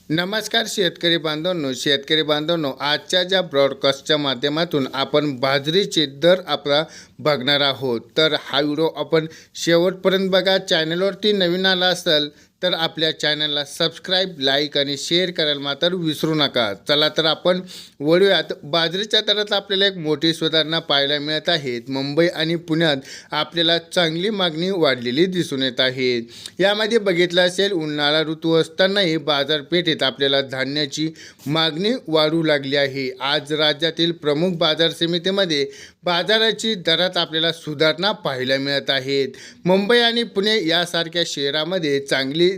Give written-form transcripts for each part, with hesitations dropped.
नमस्कार शेतकरी बांधवांनो, आजच्या ज्या ब्रॉडकास्टच्या माध्यमातून आपण बाजरीचे दर आपला बघणार आहोत. तर हा व्हिडिओ आपण शेवटपर्यंत बघा. चॅनलवरती नवीन आला असेल तर आपल्या चॅनलला सबस्क्राईब, लाईक आणि शेअर करायला मात्र विसरू नका. चला तर आपण वळूयात. बाजरीच्या दरात आपल्याला एक मोठी सुधारणा पाहायला मिळत आहे. मुंबई आणि पुण्यात आपल्याला चांगली मागणी वाढलेली दिसून येत आहे. यामध्ये बघितलं असेल, उन्हाळा ऋतू असतानाही बाजारपेठेत आपल्याला धान्याची मागणी वाढू लागली आहे. आज राज्यातील प्रमुख बाजार समितीमध्ये बाजाराची दरात आपल्याला सुधारणा पाहायला मिळत आहेत. मुंबई आणि पुणे यासारख्या शहरामध्ये चांगली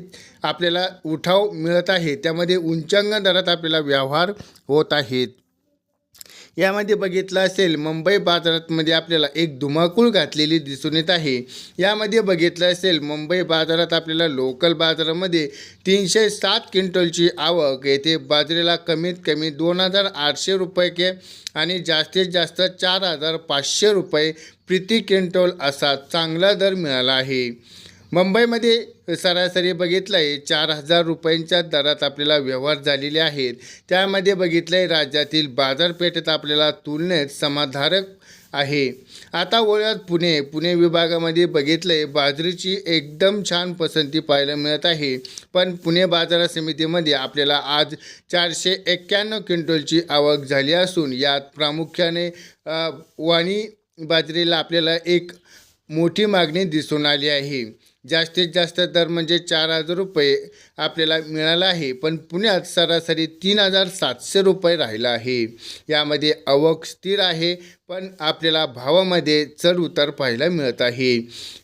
आपल्याला उठाव मिळत आहे. त्यामध्ये उच्चांक दरात आपल्याला व्यवहार होत आहेत. यामध्ये बघितलं असेल, मुंबई बाजारामध्ये आपल्याला एक धुमाकूळ घातलेली दिसून येत आहे. यामध्ये बघितलं असेल, मुंबई बाजारात आपल्याला लोकल बाजारामध्ये 307 क्विंटलची आवक. येथे बाजरीला कमीत कमी 2,800 रुपये आणि जास्तीत जास्त 4,500 रुपये प्रति क्विंटल असा चांगला दर मिळाला आहे. मुंबईमध्ये सरासरी बघितलं आहे 4,000 रुपयांच्या दरात आपल्याला व्यवहार झालेले आहेत. त्यामध्ये बघितलं आहे राज्यातील बाजारपेठेत आपल्याला तुलनेत समाधानकारक आहे. आता वळूयात पुणे विभागामध्ये बघितलं आहे, बाजरीची एकदम छान पसंती पाहायला मिळत आहे. पण पुणे बाजार समितीमध्ये आपल्याला आज 491 क्विंटलची आवक झाली असून यात प्रामुख्याने वाणी बाजरीला आपल्याला एक मोठी मागणी दिसून आली आहे. जास्तीत जास्त दर म्हणजे 4,000 रुपये आपल्याला मिळाला आहे. पण पुण्यात सरासरी 3,700 रुपये राहिला आहे. यामध्ये आवक स्थिर आहे, पण आपल्याला भावामध्ये चढ उतार पाहायला मिळत आहे.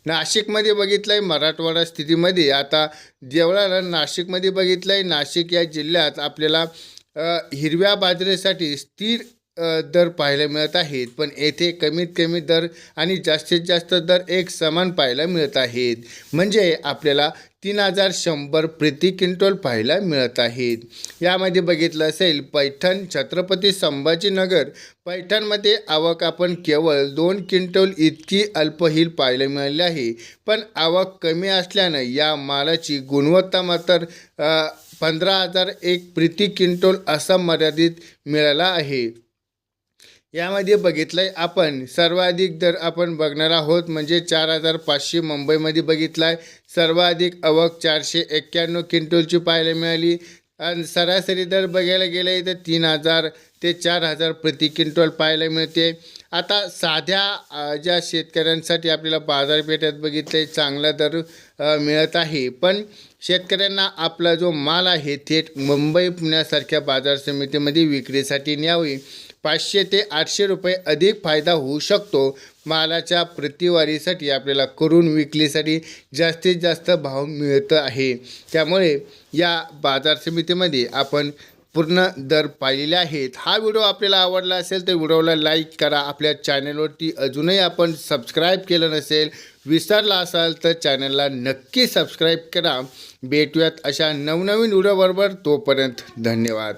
नाशिकमध्ये बघितलं आहे, मराठवाडा स्थितीमध्ये आता देवळाला नाशिकमध्ये बघितलं आहे, नाशिक या जिल्ह्यात आपल्याला हिरव्या बाजरीसाठी स्थिर दर पाहायला मिळत आहेत. पण येथे कमीत कमी दर आणि जास्तीत जास्त दर एक समान पाहायला मिळत आहेत. म्हणजे आपल्याला 3,100 प्रति क्विंटल पाहायला मिळत आहेत. यामध्ये बघितलं असेल, पैठण छत्रपती संभाजीनगर पैठणमध्ये आवक आपण केवळ 2 क्विंटल इतकी अल्पहील पाहायला मिळाली आहे. पण आवक कमी असल्यानं या मालाची गुणवत्ता मात्र 15,001 प्रति क्विंटल असा मर्यादित मिळाला आहे. यामध्ये बघितलं आहे आपण सर्वाधिक दर आपण बघणार आहोत, म्हणजे 4,500 मुंबईमध्ये बघितला आहे. सर्वाधिक आवक 491 क्विंटलची पाहायला मिळाली. आणि सरासरी दर बघायला गेले तर 3,000 ते 4,000 प्रति क्विंटल पाहायला मिळते. आता साध्या ज्या शेतकऱ्यांसाठी आपल्याला बाजारपेठेत बघितले चांगला दर मिळत आहे. पण शेतकऱ्यांना आपला जो माल आहे थेट मुंबई पुण्यासारख्या बाजार समितीमध्ये विक्रीसाठी न्यावी. 500 ते 800 रुपये अधिक फायदा होऊ शकतो. मालाच्या प्रतिवारीसाठी आपल्याला करून विक्रीसाठी जास्तीत जास्त भाव मिळत आहे. त्यामुळे या बाजार समितीमध्ये आपण पूर्ण दर पाहिलेले आहेत. हा व्हिडिओ आपल्याला आवडला असेल तर व्हिडिओला लाईक करा. आपल्या चॅनलवरती अजूनही आपण सबस्क्राईब केलं नसेल, विसरला असाल तर चॅनलला नक्की सबस्क्राईब करा. भेटूयात अशा नवनवीन व्हिडिओबरोबर. तोपर्यंत धन्यवाद.